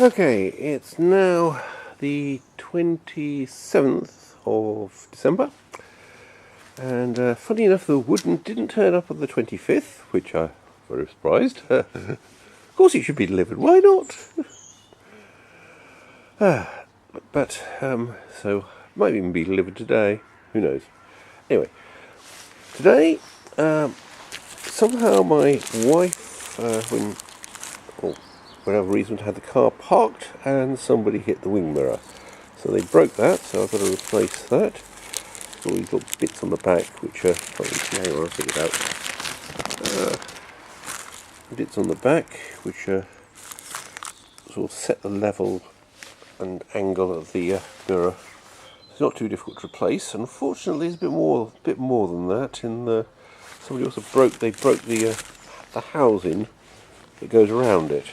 Okay, it's now the 27th of December, and funny enough the wood didn't turn up on the 25th, which I'm very surprised. Of course it should be delivered, why not? But, so, it might even be delivered today, who knows. Anyway, today, somehow my wife, for whatever reason, had the car parked and somebody hit the wing mirror. So they broke that, so I've got to replace that. All these little bits on the back, which are, hang on, I'll take it out. Bits on the back, which sort of set the level and angle of the mirror. It's not too difficult to replace. Unfortunately, it's a bit more than that. Somebody also broke the housing that goes around it.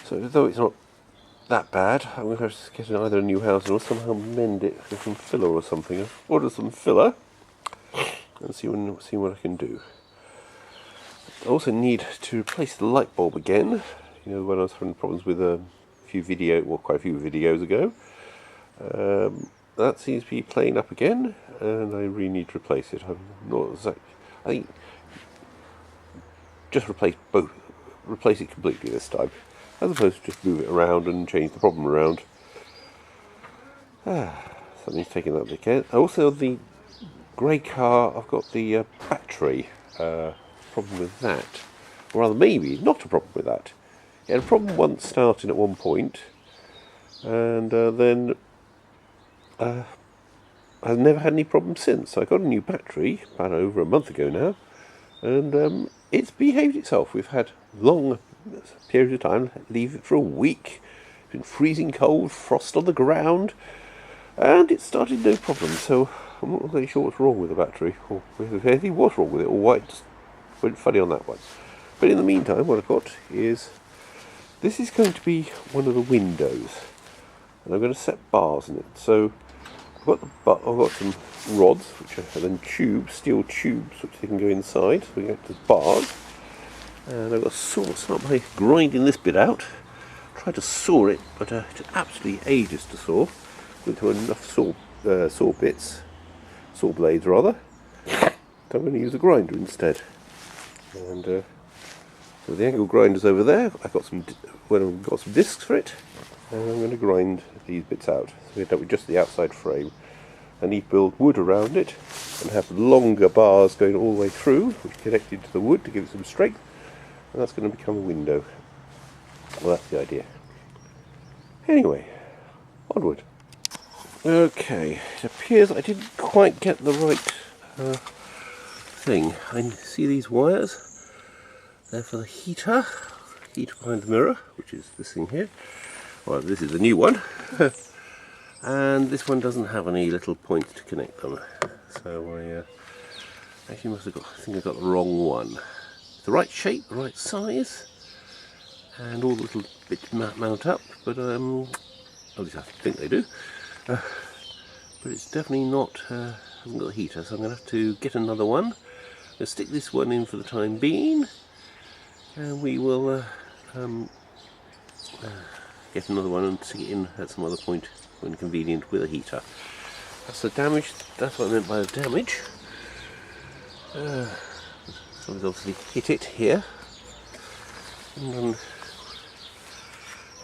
So though it's not that bad, I'm going to have to get either a new housing or somehow mend it with some filler or something. I'll order some filler and see what I can do. I also need to replace the light bulb again. You know, when I was having problems with quite a few videos ago. That seems to be playing up again, and I really need to replace it. I'm not exactly. I think just replace it completely this time, as opposed to just move it around and change the problem around. Something's taking that again. Also, the grey car, I've got the battery problem with that. Or rather, maybe not a problem with that. It had a problem once starting at one point, and then I've never had any problems since. I got a new battery about over a month ago now, and it's behaved itself. We've had long periods of time, leave it for a week. It's been freezing cold, frost on the ground, and it started no problem. So I'm not really sure what's wrong with the battery, or if anything was wrong with it, or why it just went funny on that one. But in the meantime, what I've got is, this is going to be one of the windows, and I'm going to set bars in it. So I've got some rods, which are then steel tubes, which they can go inside. So we get to bars, and I've got to start by grinding this bit out. Try to saw it, but it took absolutely ages to saw. With enough saw blades rather. So I'm going to use a grinder instead. And so the angle grinder's over there. I've got some discs for it, and I'm going to grind these bits out. So we end up with just the outside frame. I need to build wood around it and have longer bars going all the way through, which are connected to the wood to give it some strength, and that's going to become a window. Well, that's the idea. Anyway, onward. Okay, it appears I didn't quite get the right thing. I see these wires. They're for the heater behind the mirror, which is this thing here. Well, this is a new one. And this one doesn't have any little points to connect them. So I actually I think I got the wrong one. It's the right shape, the right size, and all the little bits mount up, but at least I think they do. But it's definitely not, hasn't got a heater, so I'm going to have to get another one. I'm going to stick this one in for the time being, and we will get another one and stick it in at some other point when convenient with a heater. That's the damage, that's what I meant by the damage. Somebody's obviously hit it here. And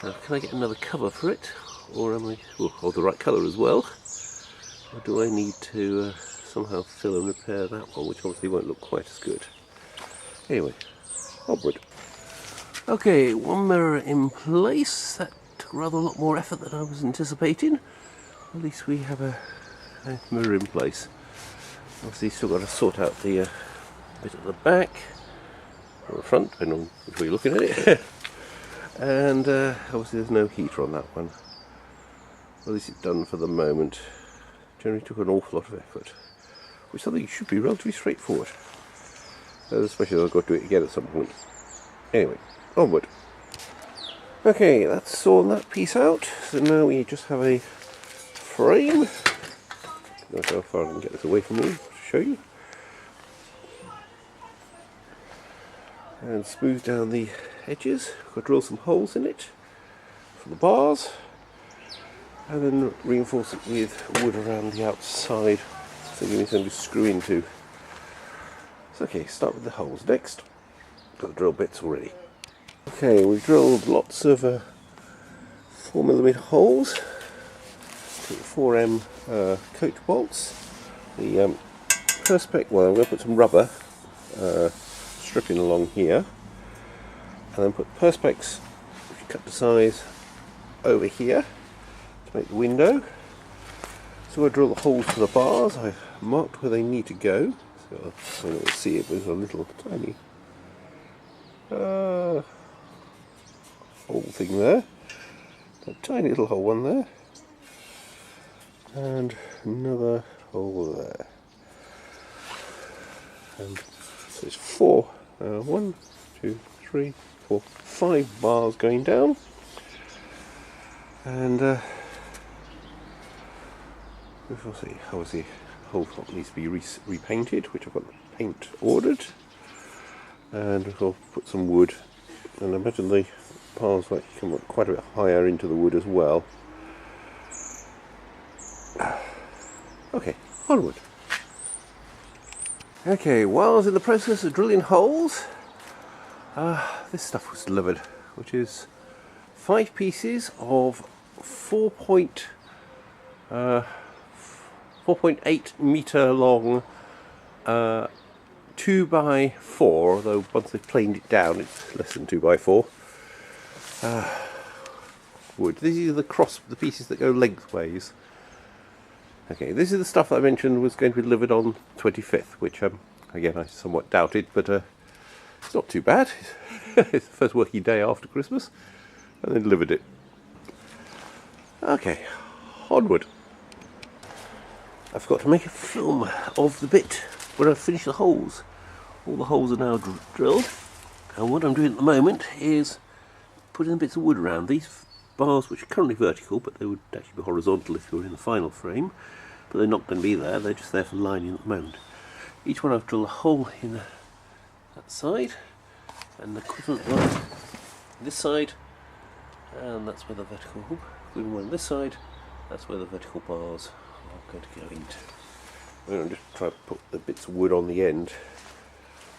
now can I get another cover for it? Or am I, or the right colour as well? Or do I need to somehow fill and repair that one, which obviously won't look quite as good. Anyway, onward. Okay, one mirror in place. That took rather a lot more effort than I was anticipating. At least we have a mirror in place. Obviously still got to sort out the bit at the back, or the front, depending on which way you're looking at it. And obviously there's no heater on that one. Well, this is done for the moment. Generally took an awful lot of effort, which is something should be relatively straightforward. Especially if I've got to do it again at some point. Anyway, onward. Okay, that's sawn that piece out. So now we just have a frame. Notice how far I can get this away from me to show you. And smooth down the edges. I've got to drill some holes in it. for the bars, and then reinforce it with wood around the outside, so give me something to screw into. So okay, start with the holes next. Got the drill bits already. Okay, we've drilled lots of 4mm holes, 4M coach bolts. The Perspex, well, I'm going to put some rubber stripping along here, and then put Perspex, if you cut to size, over here to make the window. So I drill the holes for the bars. I've marked where they need to go, so I don't see it, but there's a little tiny hole thing there, a tiny little hole one there, and another hole there. And so it's 4, 1, 2, 3, 4, 5 bars going down, and we'll see. Obviously, the whole top needs to be repainted, which I've got the paint ordered, and I'll put some wood. And I imagine the bars like come up quite a bit higher into the wood as well. Okay, onward. Okay, while I was in the process of drilling holes, this stuff was delivered, which is 5 pieces of 4.8 metre long 2x4, although once they've planed it down it's less than 2x4 wood. These are the pieces that go lengthways. Okay, this is the stuff that I mentioned was going to be delivered on 25th, which again I somewhat doubted, but it's not too bad. It's the first working day after Christmas, and they delivered it. Okay, onward. I forgot to make a film of the bit where I finished the holes. All the holes are now drilled, and what I'm doing at the moment is putting bits of wood around these bars, which are currently vertical, but they would actually be horizontal if they were in the final frame, but they're not going to be there, they're just there for lining at the moment. Each one I've drilled a hole in that side, and the equivalent one this side, and that's where the vertical, equivalent one this side, that's where the vertical bars are going to go into. I'm going to just try to put the bits of wood on the end.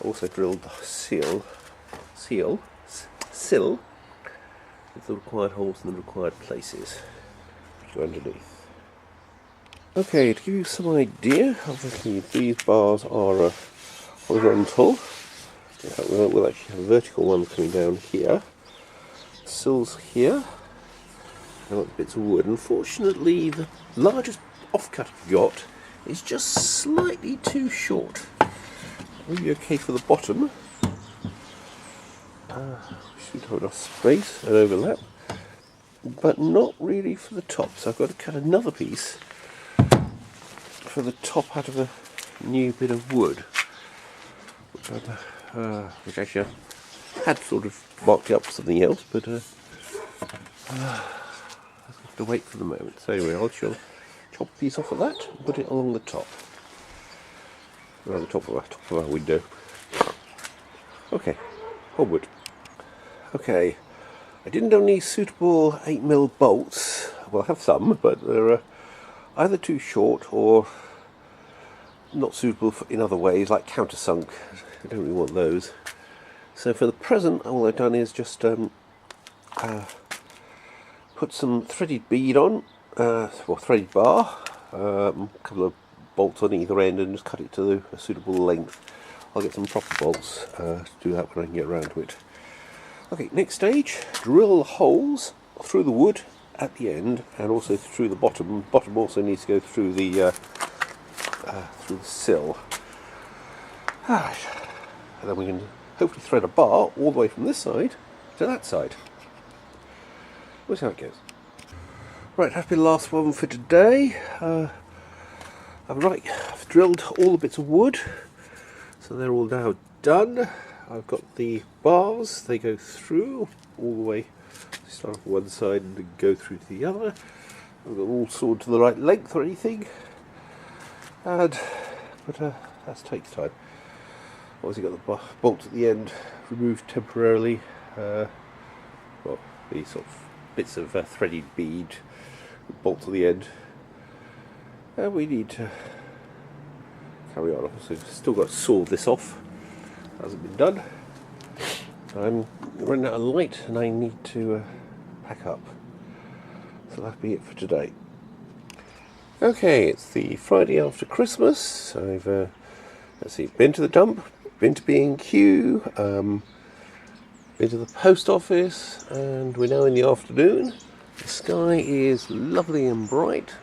Also drilled the sill with the required holes in the required places, which go underneath. Okay, to give you some idea, obviously these bars are horizontal. In fact, we'll actually have a vertical one coming down here. Sills here. I've got bits of wood. Unfortunately, the largest offcut I've got is just slightly too short. Will be okay for the bottom. Should have enough space and overlap, but not really for the top. So I've got to cut another piece for the top out of a new bit of wood, which actually I had sort of marked it up for something else, but I have to wait for the moment. So anyway, I'll chop a piece off of that and put it along the top, around the top of our window. Okay, onward. Okay, I didn't own any suitable 8mm bolts. Well, I have some, but they're either too short or not suitable in other ways, like countersunk. I don't really want those. So for the present, all I've done is just put some threaded bead on, or threaded bar, a couple of bolts on either end, and just cut it to a suitable length. I'll get some proper bolts to do that when I can get around to it. Okay, next stage, drill holes through the wood at the end and also through the bottom. The bottom also needs to go through the sill. And then we can hopefully thread a bar all the way from this side to that side. We'll see how it goes. Right, that's been the last one for today. I've drilled all the bits of wood, so they're all now done. I've got the bars, they go through all the way, start off one side and go through to the other. I've got all sawed to the right length or anything, but that takes time. Obviously got the bolts at the end removed temporarily, well, the sort of bits of threaded bead, bolt to the end. We need to carry on. So still got to saw this off. Hasn't been done. I'm running out of light and I need to pack up. So that'll be it for today. Okay, it's the Friday after Christmas. I've let's see, been to the dump, been to B&Q, been to the post office, and we're now in the afternoon. The sky is lovely and bright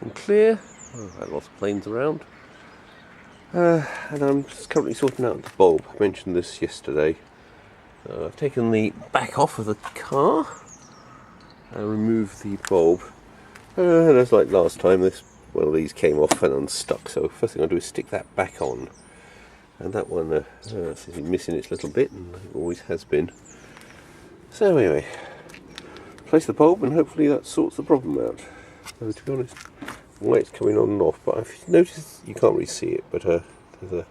and clear. Oh, I've had lots of planes around. And I'm just currently sorting out the bulb. I mentioned this yesterday. I've taken the back off of the car and removed the bulb. And as like last time, one of these came off and unstuck. So first thing I'll do is stick that back on. And that one seems to be missing its little bit, and it always has been. So anyway, place the bulb and hopefully that sorts the problem out. So to be honest, the light's coming on and off, but I've noticed you can't really see it, but there's a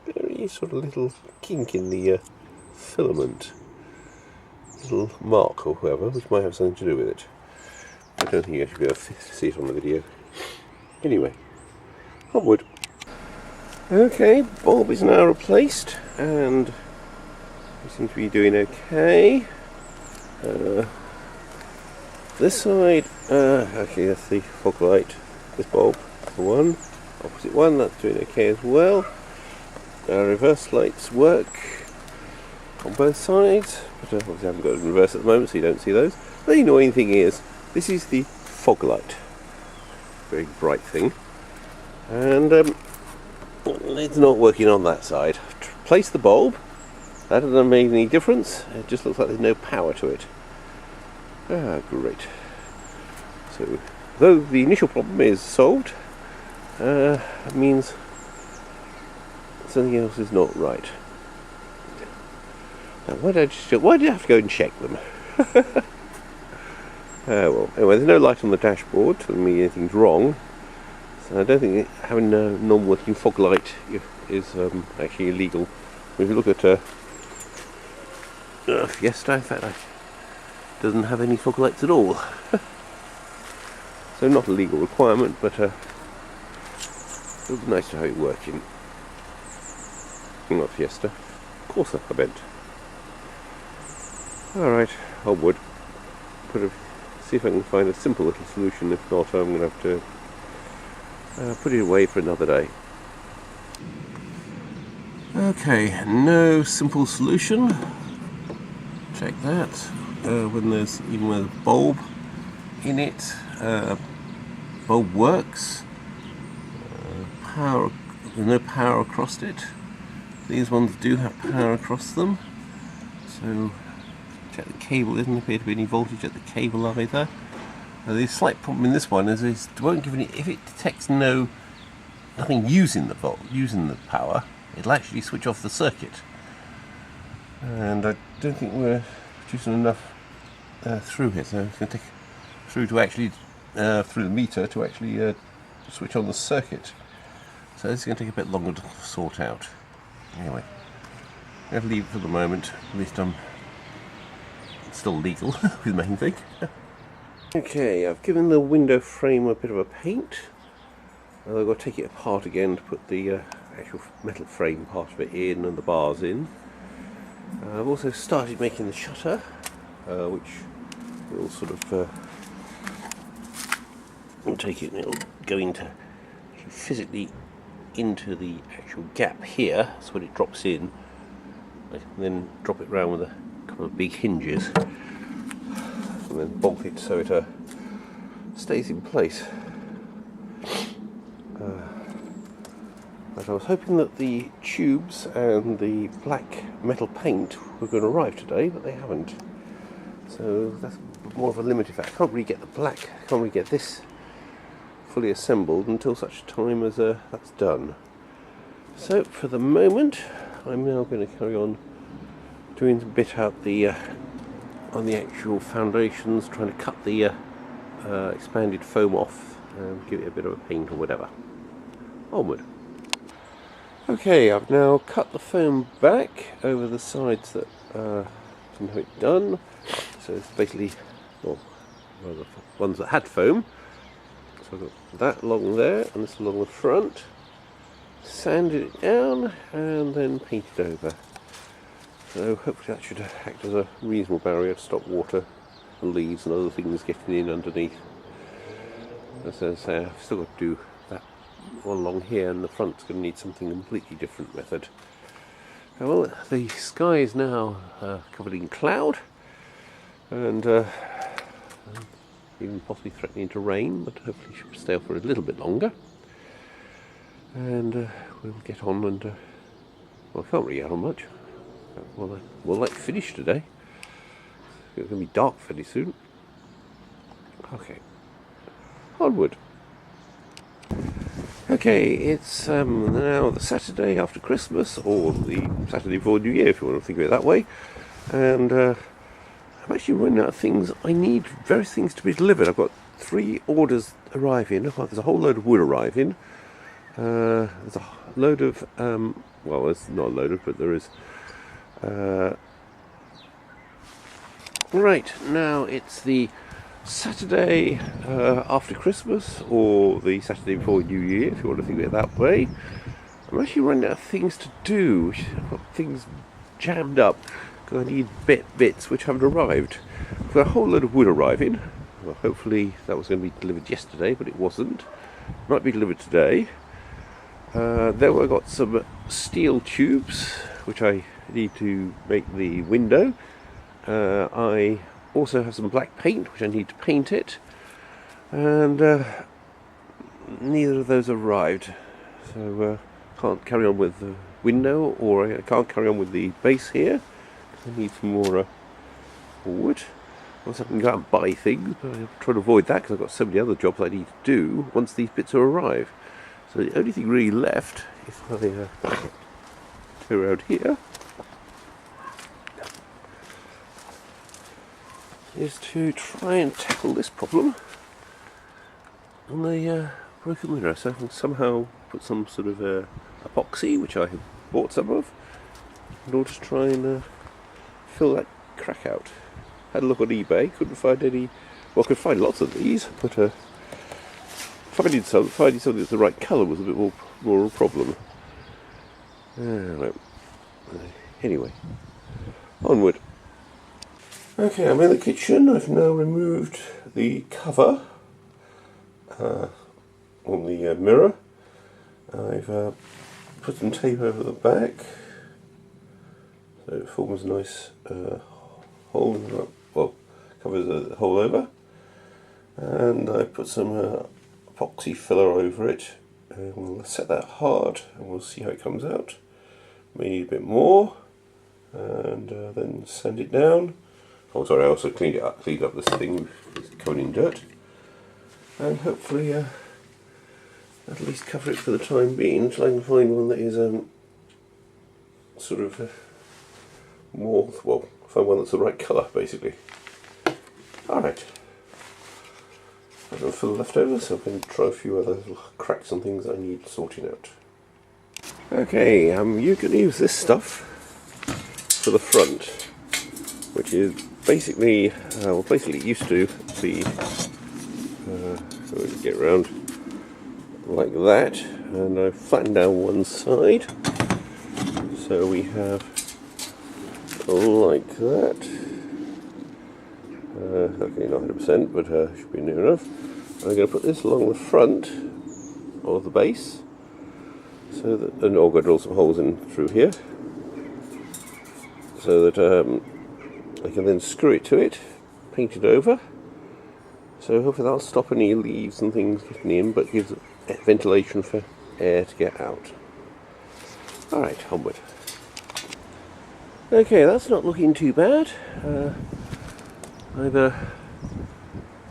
very sort of little kink in the filament, little mark or whatever, which might have something to do with it. I don't think you should be able to see it on the video. Anyway, onward. Okay, bulb is now replaced and we seem to be doing okay. This side, actually that's the fog light, this bulb, the one, opposite one, that's doing okay as well. Reverse lights work on both sides, but obviously I haven't got it in reverse at the moment so you don't see those. The annoying thing is, this is the fog light, very bright thing, and it's not working on that side. I've placed the bulb, that hasn't made any difference, it just looks like there's no power to it. Great. So, though the initial problem is solved, it means something else is not right. Now, why did I have to go and check them? Well, anyway, there's no light on the dashboard telling me anything's wrong, so I don't think having a non-working fog light is actually illegal. If you look at Fiesta, in fact, it doesn't have any fog lights at all. So not a legal requirement, but it would be nice to have it working. Not Fiesta, Corsa, I meant. Alright, onward. See if I can find a simple little solution. If not, I'm going to have to put it away for another day. Okay, no simple solution. Check that. When there's even with a bulb in it, bulb works. There's no power across it. These ones do have power across them. So check the cable. There doesn't appear to be any voltage at the cable either. The slight problem in this one is it won't give any. If it detects nothing using the power, it'll actually switch off the circuit. And I don't think we're producing enough through here, so it's going to take through the meter to actually switch on the circuit. So this is going to take a bit longer to sort out. Anyway, I'm going to leave it for the moment. At least I'm still legal with the main thing. Okay, I've given the window frame a bit of a paint. I've got to take it apart again to put the actual metal frame part of it in and the bars in. I've also started making the shutter, which will sort of take it and it'll go into physically into the actual gap here, so when it drops in, I can then drop it round with a couple of big hinges and then bolt it so it stays in place. But I was hoping that the tubes and the black metal paint were going to arrive today, but they haven't. So that's more of a limited fact. I can't really get the black, I can't really get this fully assembled until such time as that's done. So for the moment, I'm now going to carry on doing a bit out on the actual foundations, trying to cut the expanded foam off and give it a bit of a paint or whatever. Onward. Okay, I've now cut the foam back over the sides that didn't have it done. So it's basically, well, the ones that had foam. So I've got that along there and this along the front. Sanded it down and then painted over. So hopefully that should act as a reasonable barrier to stop water and leaves and other things getting in underneath. As I say, I've still got to do that one along here, and the front's going to need something completely different method. Well, the sky is now covered in cloud and even possibly threatening to rain, but hopefully it should stay up for a little bit longer. And we'll get on and, well, I can't really get on much. We'll like finish today. It's going to be dark fairly soon. Okay. Onward. Okay, it's now the Saturday after Christmas, or the Saturday before New Year, if you want to think of it that way. And I'm actually running out of things. I need various things to be delivered. I've got 3 orders arriving. There's a whole load of wood arriving. There's a load of, well, it's not a load of, but there is. Right, now it's the Saturday after Christmas, or the Saturday before New Year, if you want to think of it that way. I'm actually running out of things to do. I've got things jammed up because I need bits which haven't arrived. I've got a whole load of wood arriving. Well, hopefully that was going to be delivered yesterday, but it wasn't. Might be delivered today. Then I've got some steel tubes which I need to make the window. I also have some black paint which I need to paint it, and neither of those arrived, so can't carry on with the window, or I can't carry on with the base here. I need some more wood. Once I can go out and buy things, but I'm trying to avoid that because I've got so many other jobs I need to do once these bits arrive. So the only thing really left, if I go around here, is to try and tackle this problem on the broken window. So I can somehow put some sort of epoxy, which I have bought some of, in order to try and fill that crack out. Had a look on eBay, couldn't find any. Well, I could find lots of these, but finding something that's the right colour was a bit more a problem. Anyway, onward. Okay, I'm in the kitchen. I've now removed the cover on the mirror. I've put some tape over the back, so it forms a nice hole in the, well, covers the hole over. And I put some epoxy filler over it, and we'll set that hard and we'll see how it comes out. May need a bit more, and then sand it down. Oh, sorry, I also cleaned up this thing, it's covered in dirt, and hopefully at least cover it for the time being until I can find one that is sort of more, well, find one that's the right colour basically. Alright. I've got a full leftover, so I can try a few other little cracks and things I need sorting out. Okay, you can use this stuff for the front, which is basically, well, basically it used to be, get around like that, and I've flattened down one side, so we have like that. Okay, not 100%, but should be near enough. I'm going to put this along the front of the base, so that, and I'll drill some holes in through here, so that I can then screw it to it, paint it over. So hopefully that'll stop any leaves and things getting in, but gives ventilation for air to get out. Alright, onward. Okay, that's not looking too bad. I've done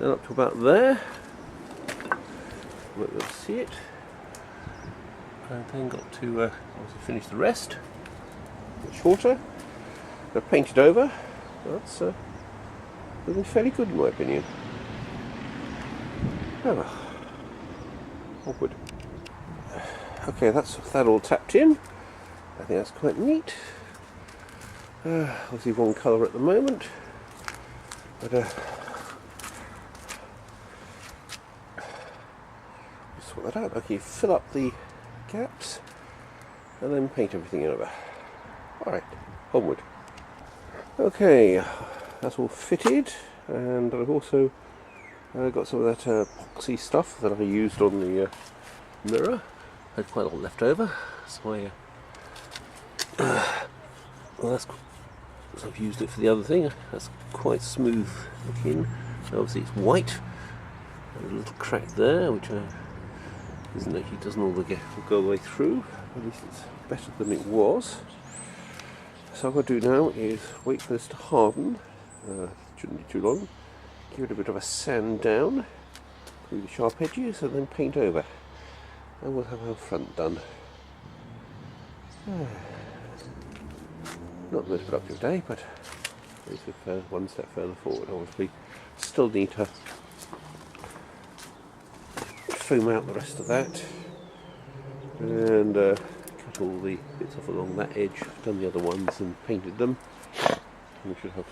up to about there. Let's see it. And then got to finish the rest. A bit shorter. I've painted over. That's looking fairly good in my opinion. Oh, awkward. Okay, that's that all tapped in. I think that's quite neat. Obviously one colour at the moment, but sort that out. Okay, fill up the gaps and then paint everything over. Alright, onward. Okay, that's all fitted, and I've also got some of that epoxy stuff that I used on the mirror. I had quite a lot left over, so well, so I've used it for the other thing. That's quite smooth looking. Obviously it's white, and a little crack there, which isn't actually doesn't all go all the way through. At least it's better than it was. So what I've got to do now is wait for this to harden. Shouldn't be too long. Give it a bit of a sand down through the sharp edges, and then paint over, and we'll have our front done. Not the most productive day, but at least we're one step further forward. Obviously, still need to foam out the rest of that, and cut all the bits off along that edge. I've done the other ones and painted them. And we should have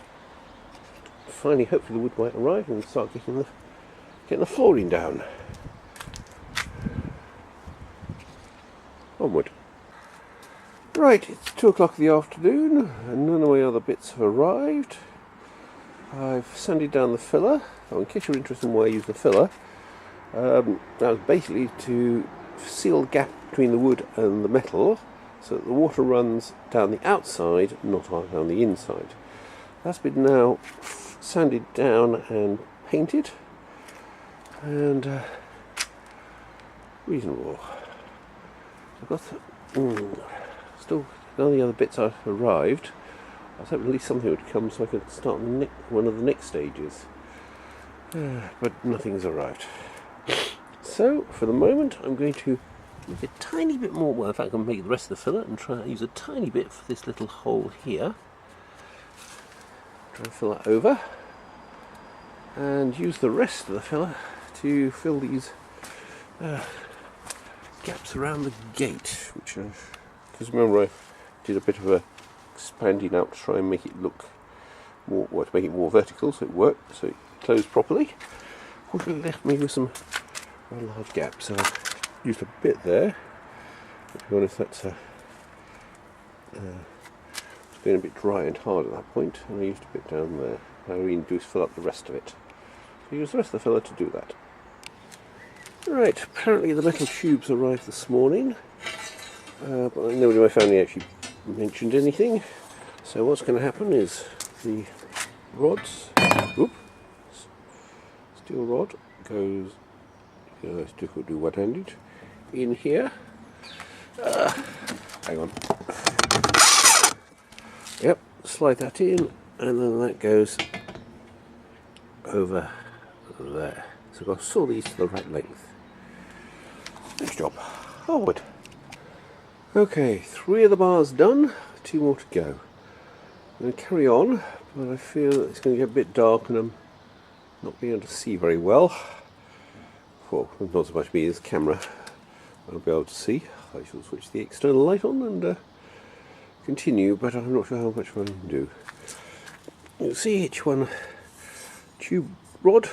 finally, hopefully, the wood might arrive and start getting the flooring down. Onward. Right, it's 2 o'clock in the afternoon, and none of my other bits have arrived. I've sanded down the filler. In case you're interested in why I use the filler, that was basically to seal the gap between the wood and the metal, so that the water runs down the outside, not down the inside. That's been now sanded down and painted, and reasonable. I've got still none of the other bits have arrived. I was hoping at least something would come so I could start one of the next stages, but nothing's arrived. So for the moment I'm going to make a tiny bit more. Well, in fact, I'm going to make the rest of the fillet and try and use a tiny bit for this little hole here. Try and fill that over, and use the rest of the filler to fill these gaps around the gate, which because remember I did a bit of a expanding out to try and make it look more, well, to make it more vertical, so it worked, so it closed properly. Fortunately, left me with some rather large gaps, so I've used a bit there. But to be honest, that's it's been a bit dry and hard at that point, and I used a bit down there. Now all we need to do is fill up the rest of it. So use the rest of the filler to do that. Right, apparently the metal tubes arrived this morning, but nobody in my family actually mentioned anything. So what's going to happen is the rods, steel rod goes, it's difficult to do one-handed, in here. Hang on. Yep, slide that in, and then that goes over there. So I've got to saw these to the right length. Next job, forward. Okay, 3 of the bars done, 2 more to go. I'm going to carry on, but I feel it's going to get a bit dark and I'm not being able to see very well. Well, not so much me as the camera. I'll be able to see. I shall switch the external light on and continue, but I'm not sure how much I can do. You'll see each one tube rod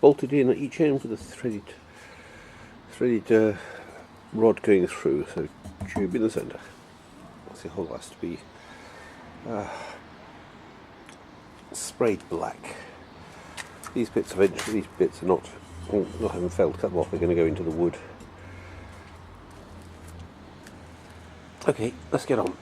bolted in at each end with a threaded rod going through, so tube in the centre. The whole has to be sprayed black. These bits eventually, these bits are not having felt cut off, they're going to go into the wood. Okay, let's get on.